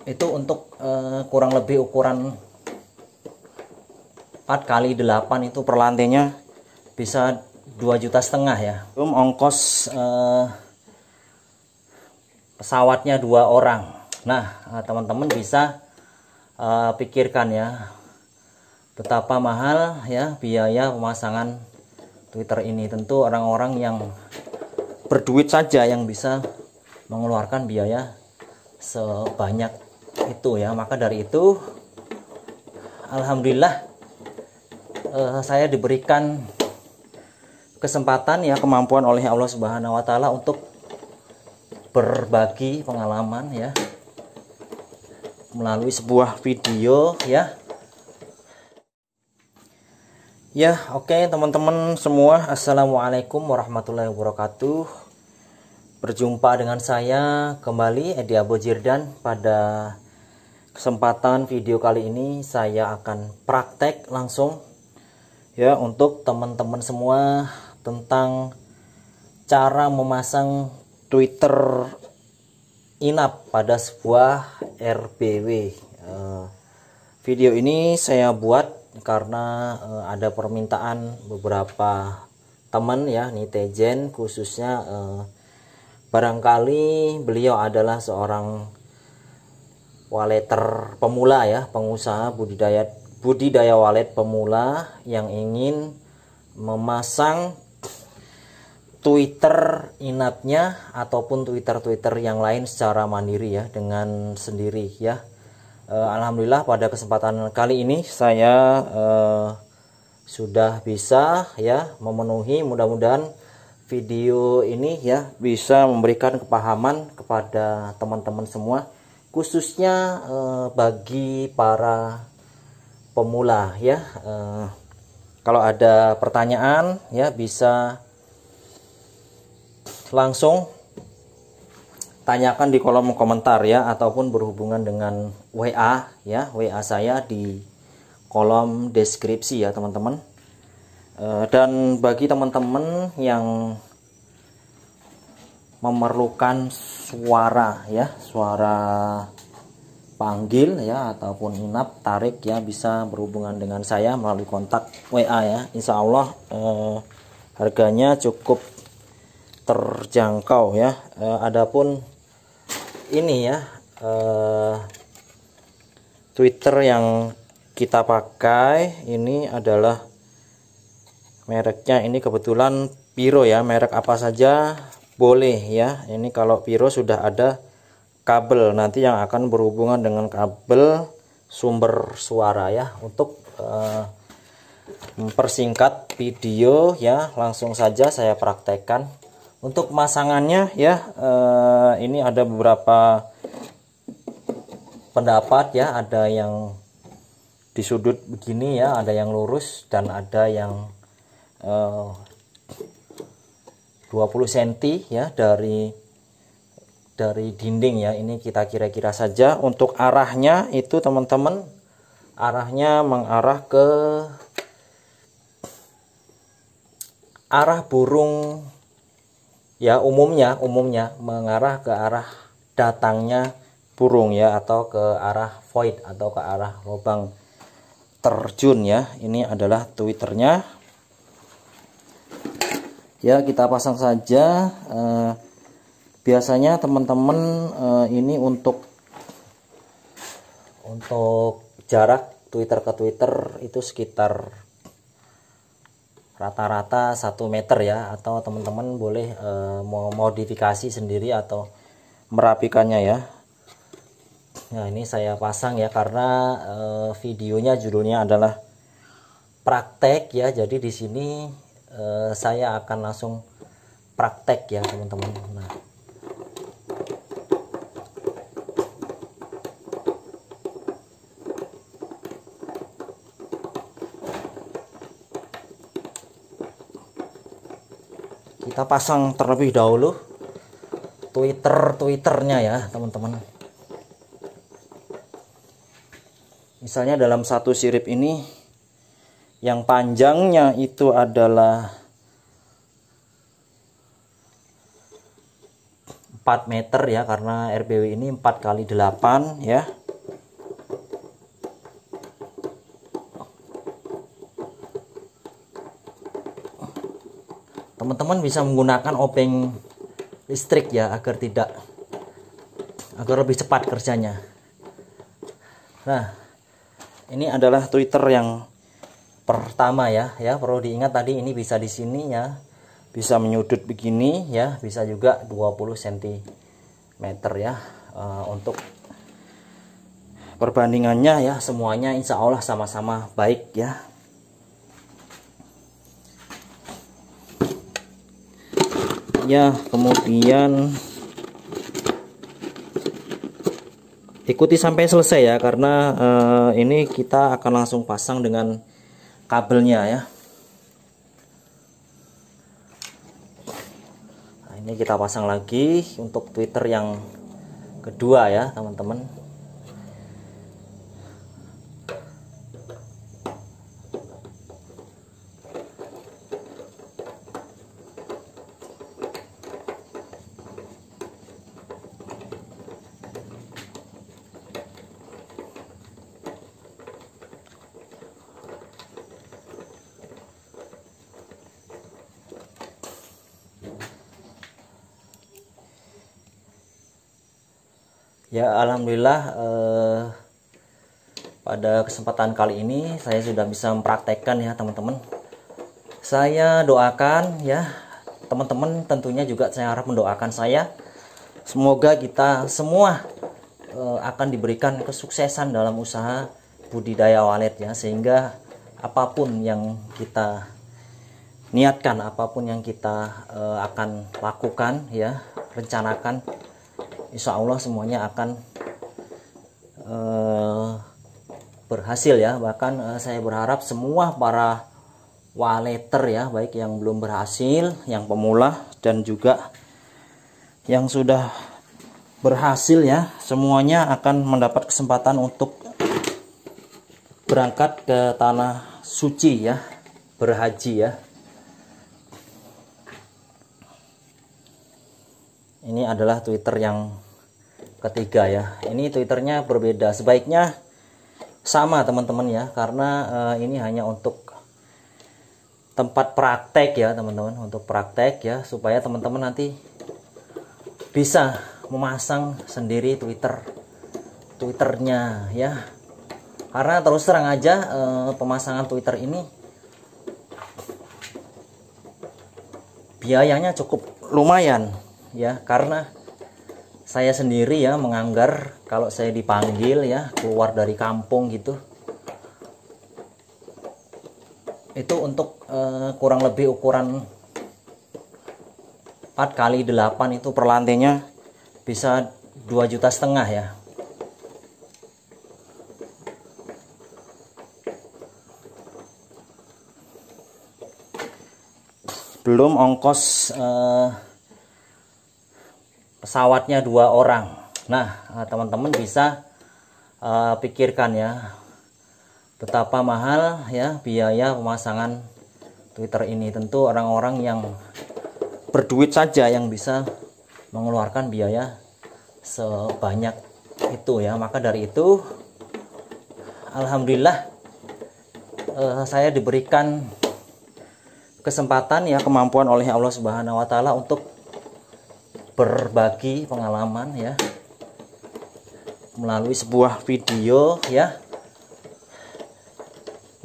Itu untuk kurang lebih ukuran 4x8 itu per lantainya bisa 2,5 juta ya. Belum ongkos pesawatnya 2 orang. Nah, teman-teman bisa pikirkan ya betapa mahal ya biaya pemasangan Twitter ini. Tentu orang-orang yang berduit saja yang bisa mengeluarkan biaya sebanyak itu ya. Maka dari itu alhamdulillah saya diberikan kesempatan ya, kemampuan oleh Allah Subhanahu wa taala untuk berbagi pengalaman ya melalui sebuah video ya. Ya, oke teman-teman semua, assalamualaikum warahmatullahi wabarakatuh. Berjumpa dengan saya kembali, Edi Abo Jirdan. Pada kesempatan video kali ini saya akan praktek langsung ya untuk teman-teman semua tentang cara memasang Twitter inap pada sebuah RBW. Video ini saya buat karena ada permintaan beberapa teman ya, netizen khususnya, barangkali beliau adalah seorang waleter pemula ya, pengusaha budidaya walet pemula yang ingin memasang Twitter inapnya ataupun Twitter yang lain secara mandiri ya, dengan sendiri ya. Alhamdulillah pada kesempatan kali ini saya sudah bisa ya memenuhi. Mudah-mudahan video ini ya bisa memberikan kepahaman kepada teman-teman semua, khususnya bagi para pemula ya. Kalau ada pertanyaan ya bisa langsung tanyakan di kolom komentar ya, ataupun berhubungan dengan WA ya, WA saya di kolom deskripsi ya teman-teman. Dan bagi teman-teman yang memerlukan suara ya, suara panggil ya ataupun inap tarik ya, bisa berhubungan dengan saya melalui kontak WA ya. Insya Allah harganya cukup terjangkau ya. Adapun ini ya Twitter yang kita pakai ini adalah mereknya, ini kebetulan Piro ya, merek apa saja boleh ya. Ini kalau Piro sudah ada kabel nanti yang akan berhubungan dengan kabel sumber suara ya. Untuk mempersingkat video ya, langsung saja saya praktekkan. Untuk pemasangannya ya, ini ada beberapa pendapat ya, ada yang di sudut begini ya, ada yang lurus dan ada yang 20 cm ya dari dinding ya. Ini kita kira-kira saja. Untuk arahnya itu teman-teman, arahnya mengarah ke arah burung ya, umumnya mengarah ke arah datangnya burung ya, atau ke arah void atau ke arah lubang terjun ya. Ini adalah Twitternya ya, kita pasang saja. Biasanya teman-teman ini untuk jarak Twitter ke Twitter itu sekitar rata-rata 1 meter ya, atau teman-teman boleh mau modifikasi sendiri atau merapikannya ya. Nah, ini saya pasang ya karena videonya judulnya adalah praktek ya. Jadi di sini saya akan langsung praktek ya teman-teman. Nah, kita pasang terlebih dahulu Twitternya ya teman-teman. Misalnya dalam satu sirip ini yang panjangnya itu adalah 4 meter ya, karena RBW ini 4 kali 8 ya. Teman-teman bisa menggunakan obeng listrik ya, agar lebih cepat kerjanya. Nah, ini adalah tweeter yang pertama ya. Perlu diingat tadi ini bisa di sini ya, bisa menyudut begini ya, bisa juga 20 cm ya. Untuk perbandingannya ya, semuanya insya Allah sama-sama baik ya. Ya, kemudian ikuti sampai selesai ya, karena ini kita akan langsung pasang dengan kabelnya ya. Nah, ini kita pasang lagi untuk tweeter yang kedua ya teman-teman. Ya, alhamdulillah pada kesempatan kali ini saya sudah bisa mempraktekkan ya teman-teman. Saya doakan ya teman-teman, tentunya juga saya harap mendoakan saya. Semoga kita semua akan diberikan kesuksesan dalam usaha budidaya walet ya, sehingga apapun yang kita niatkan, apapun yang kita akan lakukan ya, rencanakan, insya Allah semuanya akan berhasil ya. Bahkan saya berharap semua para waleter ya, baik yang belum berhasil, yang pemula, dan juga yang sudah berhasil ya, semuanya akan mendapat kesempatan untuk berangkat ke tanah suci ya, berhaji ya. Ini adalah tweeter yang ketiga ya. Ini twitternya berbeda, sebaiknya sama teman-teman ya, karena ini hanya untuk tempat praktek ya teman-teman, untuk praktek ya, supaya teman-teman nanti bisa memasang sendiri twitternya ya. Karena terus terang aja pemasangan twitter ini biayanya cukup lumayan ya, karena saya sendiri ya menganggar kalau saya dipanggil ya keluar dari kampung gitu, itu untuk kurang lebih ukuran 4 kali 8 itu per lantainya bisa 2,5 juta ya. Belum ongkos pesawatnya 2 orang. Nah, teman-teman bisa pikirkan ya, betapa mahal ya biaya pemasangan Twitter ini. Tentu orang-orang yang berduit saja yang bisa mengeluarkan biaya sebanyak itu ya. Maka dari itu alhamdulillah saya diberikan kesempatan ya, kemampuan oleh Allah Subhanahu wa taala untuk berbagi pengalaman ya melalui sebuah video ya.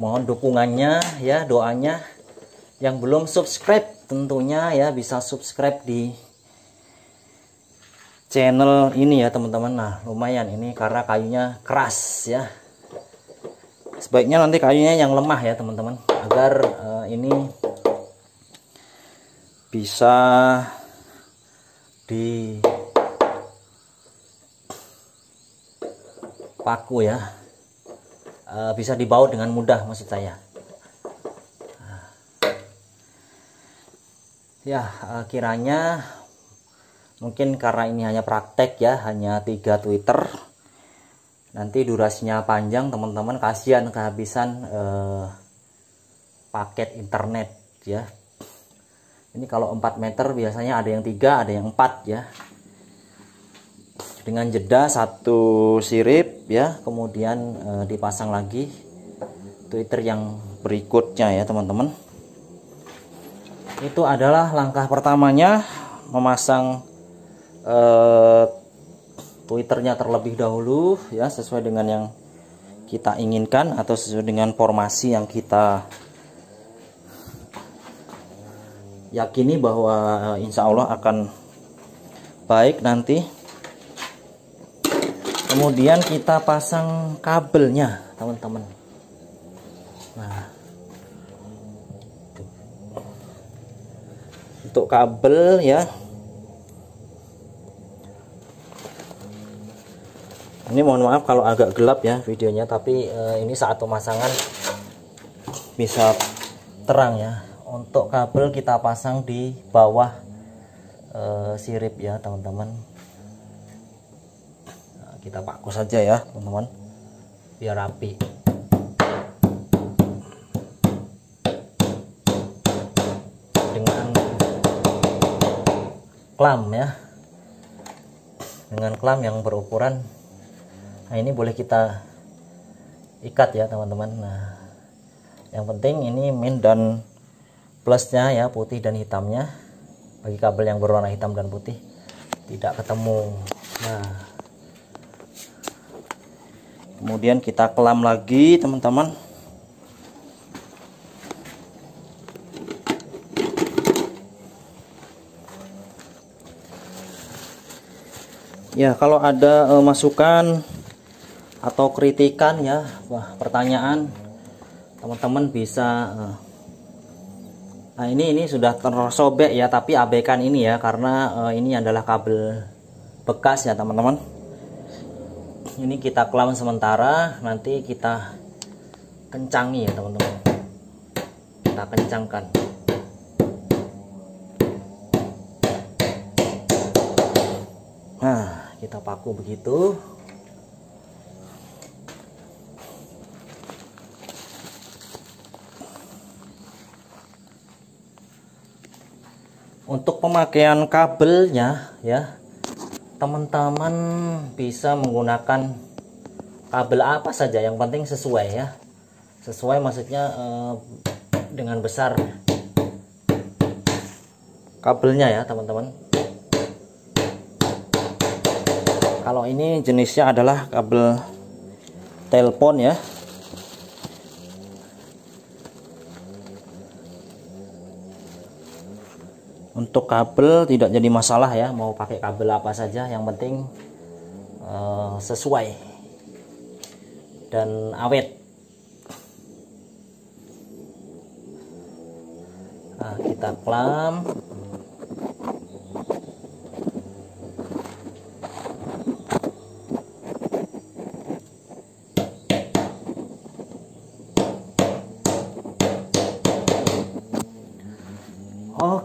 Mohon dukungannya ya, doanya. Yang belum subscribe tentunya ya bisa subscribe di channel ini ya teman-teman. Nah, lumayan ini karena kayunya keras ya. Sebaiknya nanti kayunya yang lemah ya teman-teman, agar ini bisa dipaku ya, bisa dibaut dengan mudah maksud saya. Ya, kiranya mungkin karena ini hanya praktek ya, hanya 3 Twitter. Nanti durasinya panjang, teman-teman kasihan kehabisan paket internet ya. Ini kalau 4 meter biasanya ada yang 3, ada yang 4 ya. dengan jeda satu sirip ya, kemudian dipasang lagi tweeter yang berikutnya ya teman-teman. Itu adalah langkah pertamanya, memasang tweeternya terlebih dahulu ya, sesuai dengan yang kita inginkan atau sesuai dengan formasi yang kita yakini bahwa insya Allah akan baik nanti. Kemudian kita pasang kabelnya teman-teman. Nah, untuk kabel ya, ini mohon maaf kalau agak gelap ya videonya, tapi ini saat pemasangan bisa terang ya. Untuk kabel kita pasang di bawah sirip ya teman-teman. Nah, kita paku saja ya teman-teman biar rapi. Dengan klam ya, dengan klam yang berukuran. Nah, ini boleh kita ikat ya teman-teman. Nah, yang penting ini min dan plusnya ya, putih dan hitamnya. Bagi kabel yang berwarna hitam dan putih tidak ketemu. Nah, kemudian kita klam lagi teman-teman. Ya, kalau ada masukan atau kritikan ya, pertanyaan, teman-teman bisa nah ini sudah tersobek ya, tapi abaikan ini ya, karena ini adalah kabel bekas ya teman-teman. Ini kita klam sementara, nanti kita kencangi ya teman-teman, kita kencangkan. Nah, kita paku begitu. Untuk pemakaian kabelnya ya, teman-teman bisa menggunakan kabel apa saja, yang penting sesuai ya. Sesuai maksudnya dengan besar kabelnya ya teman-teman. Kalau ini jenisnya adalah kabel telepon ya. Untuk kabel tidak jadi masalah ya, mau pakai kabel apa saja, yang penting sesuai dan awet. Nah, kita klam.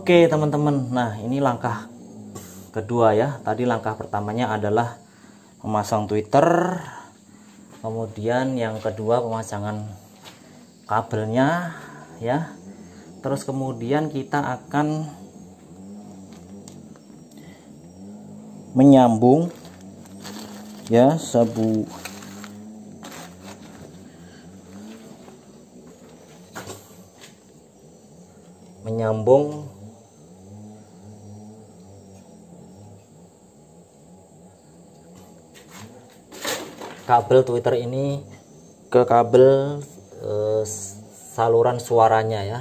Oke teman-teman, nah ini langkah kedua ya. Tadi langkah pertamanya adalah memasang tweeter, kemudian yang kedua pemasangan kabelnya ya. Terus kemudian kita akan menyambung ya menyambung kabel tweeter ini ke kabel saluran suaranya ya.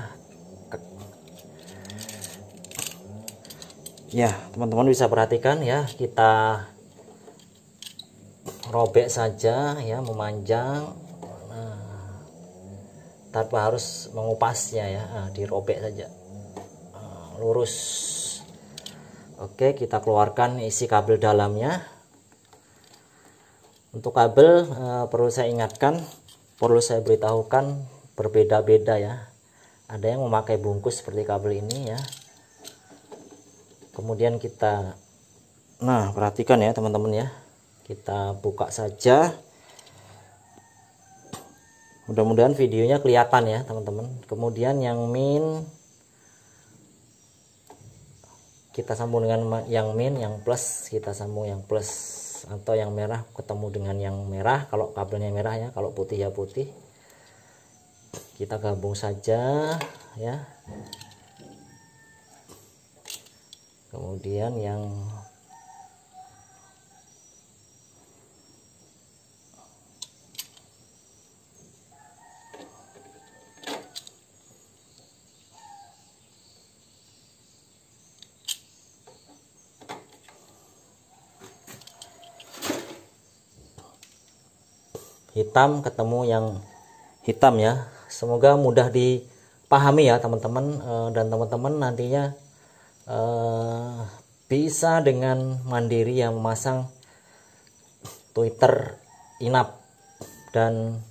Ya, teman-teman bisa perhatikan ya, kita robek saja ya, memanjang. Nah, tanpa harus mengupasnya ya, nah, dirobek saja, lurus. Oke, kita keluarkan isi kabel dalamnya. Untuk kabel perlu saya ingatkan, perlu saya beritahukan, berbeda-beda ya. Ada yang memakai bungkus seperti kabel ini ya. Kemudian kita, nah perhatikan ya teman-teman ya, kita buka saja. Mudah-mudahan videonya kelihatan ya teman-teman. Kemudian yang min kita sambung dengan yang min, yang plus kita sambung yang plus. atau yang merah ketemu dengan yang merah kalau kabelnya merah ya, kalau putih ya putih. Kita gabung saja ya. Kemudian yang hitam ketemu yang hitam ya. Semoga mudah dipahami ya teman-teman, dan teman-teman nantinya bisa dengan mandiri yang memasang Twitter inap dan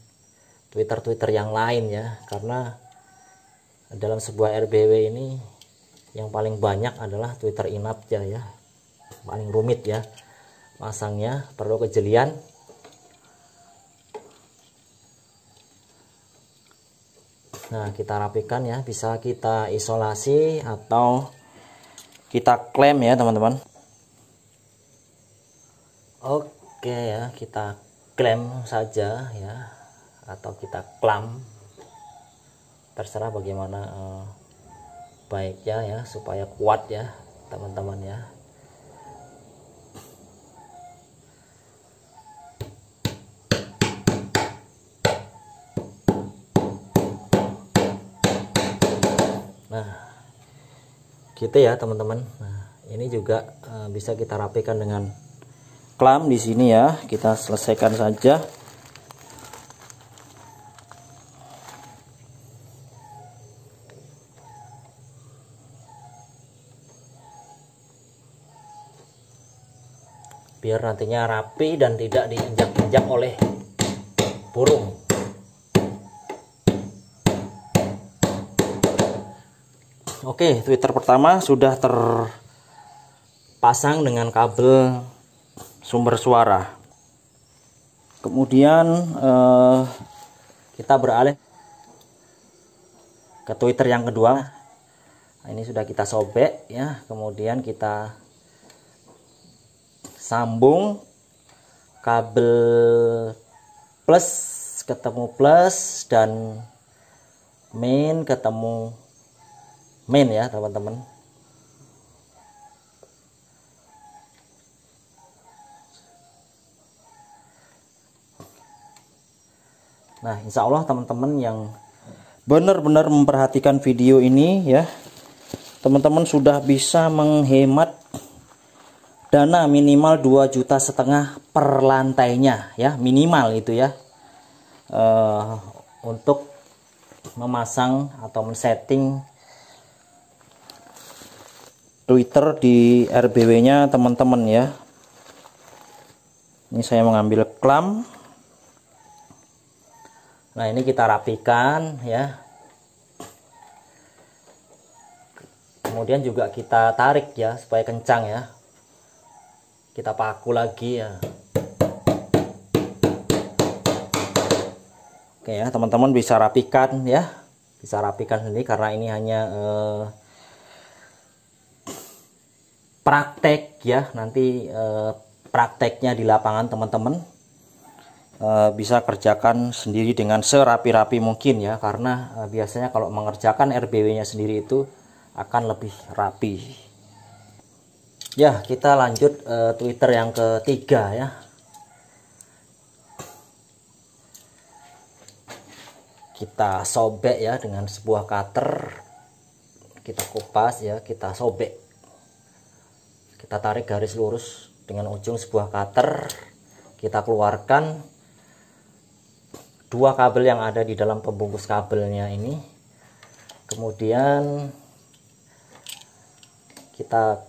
Twitter yang lain ya, karena dalam sebuah RBW ini yang paling banyak adalah Twitter inap ya, paling rumit ya masangnya, perlu kejelian. Nah, kita rapikan ya, bisa kita isolasi atau kita klem ya teman-teman. Oke ya, kita klem saja ya, atau kita klam, terserah bagaimana baiknya ya, supaya kuat ya teman-teman ya. Nah, gitu ya teman-teman. Nah, ini juga bisa kita rapikan dengan klam di sini ya. Kita selesaikan saja. Biar nantinya rapi dan tidak diinjak-injak oleh burung. Oke, Twitter pertama sudah terpasang dengan kabel sumber suara. Kemudian kita beralih ke Twitter yang kedua. Nah, ini sudah kita sobek ya. Kemudian kita sambung kabel plus ketemu plus dan main ketemu main ya teman-teman. Nah, insya Allah teman-teman yang benar-benar memperhatikan video ini ya, teman-teman sudah bisa menghemat dana minimal 2,5 juta per lantainya ya, minimal itu ya, untuk memasang atau men-setting Twitter di RBW nya teman-teman ya. Ini saya mengambil klam. Nah, ini kita rapikan ya. Kemudian juga kita tarik ya supaya kencang ya. Kita paku lagi ya. Oke ya, teman-teman bisa rapikan ya. Bisa rapikan sendiri karena ini hanya praktek ya, nanti prakteknya di lapangan teman-teman bisa kerjakan sendiri dengan serapi-rapi mungkin ya, karena biasanya kalau mengerjakan RBW nya sendiri itu akan lebih rapi ya. Kita lanjut Twitter yang ketiga ya. Kita sobek ya dengan sebuah cutter, kita kupas ya, kita sobek. Kita tarik garis lurus dengan ujung sebuah cutter. Kita keluarkan dua kabel yang ada di dalam pembungkus kabelnya ini. Kemudian kita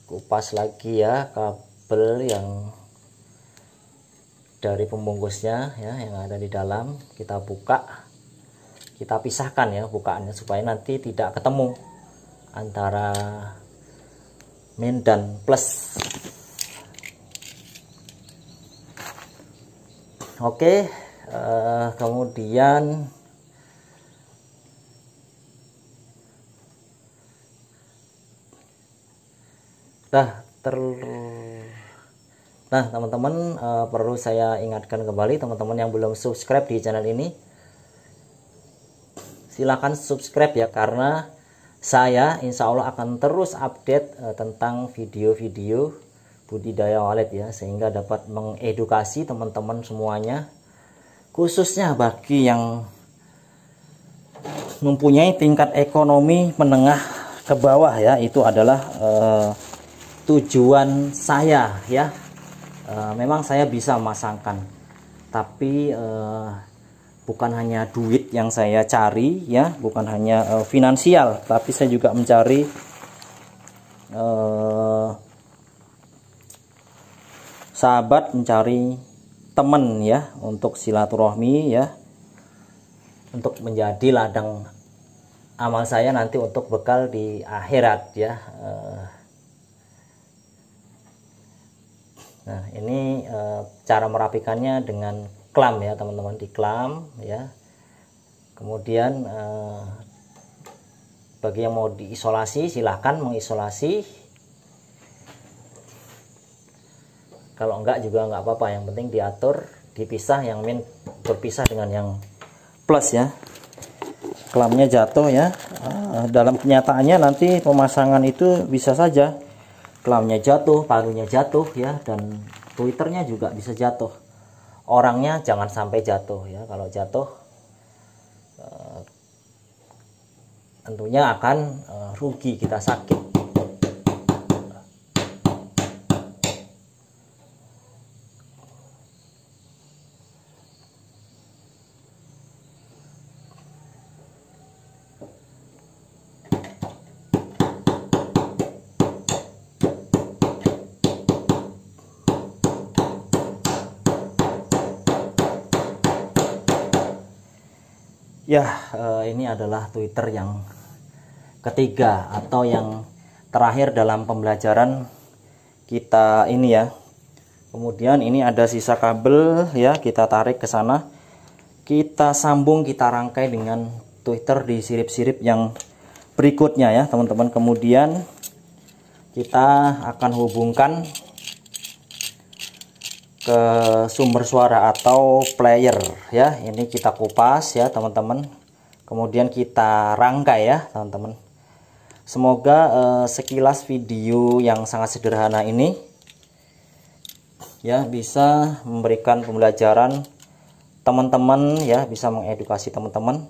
kupas lagi ya kabel yang dari pembungkusnya ya, yang ada di dalam. Kita buka, kita pisahkan ya bukaannya supaya nanti tidak ketemu antara min dan plus. Oke, kemudian Nah teman-teman, perlu saya ingatkan kembali teman-teman yang belum subscribe di channel ini, silahkan subscribe ya, karena saya insya Allah akan terus update tentang video-video budidaya walet ya, sehingga dapat mengedukasi teman-teman semuanya, khususnya bagi yang mempunyai tingkat ekonomi menengah ke bawah ya. Itu adalah tujuan saya ya. Memang saya bisa memasangkan, tapi bukan hanya duit yang saya cari ya, bukan hanya finansial, tapi saya juga mencari sahabat, mencari teman ya, untuk silaturahmi ya, untuk menjadi ladang amal saya nanti untuk bekal di akhirat ya. Nah ini cara merapikannya dengan klam ya teman-teman, di klam ya. Kemudian bagi yang mau diisolasi silahkan mengisolasi, kalau enggak juga enggak apa-apa, yang penting diatur dipisah, yang min berpisah dengan yang plus ya. Klamnya jatuh ya, dalam kenyataannya nanti pemasangan itu bisa saja klamnya jatuh, parunya jatuh ya, dan twitternya juga bisa jatuh. Orangnya jangan sampai jatuh ya, kalau jatuh tentunya akan rugi, kita sakit. Ya, ini adalah Twitter yang ketiga atau yang terakhir dalam pembelajaran kita ini ya. Kemudian ini ada sisa kabel ya, kita tarik ke sana, kita sambung, kita rangkai dengan Twitter di sirip-sirip yang berikutnya ya teman-teman. Kemudian kita akan hubungkan ke sumber suara atau player ya. Ini kita kupas ya teman-teman, kemudian kita rangkai ya teman-teman. Semoga sekilas video yang sangat sederhana ini ya bisa memberikan pembelajaran teman-teman ya, bisa mengedukasi teman-teman.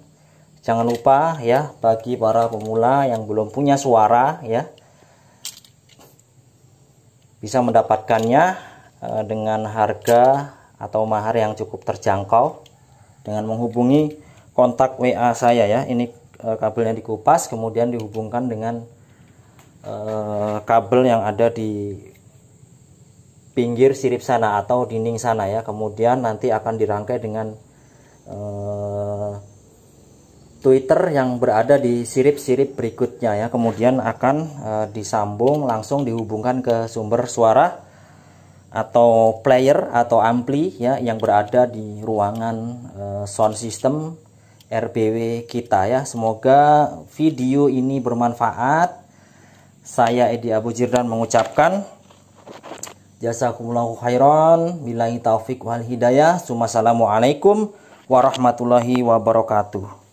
Jangan lupa ya, bagi para pemula yang belum punya suara ya, bisa mendapatkannya dengan harga atau mahar yang cukup terjangkau dengan menghubungi kontak WA saya ya. Ini kabelnya dikupas, kemudian dihubungkan dengan kabel yang ada di pinggir sirip sana atau dinding sana ya. Kemudian nanti akan dirangkai dengan Twitter yang berada di sirip-sirip berikutnya ya. Kemudian akan disambung, langsung dihubungkan ke sumber suara atau player atau ampli ya, yang berada di ruangan sound system RBW kita ya. Semoga video ini bermanfaat. Saya Edi Abu Jirdan mengucapkan jazakumullahu khairan, billahi taufik wal hidayah. Assalamualaikum warahmatullahi wabarakatuh.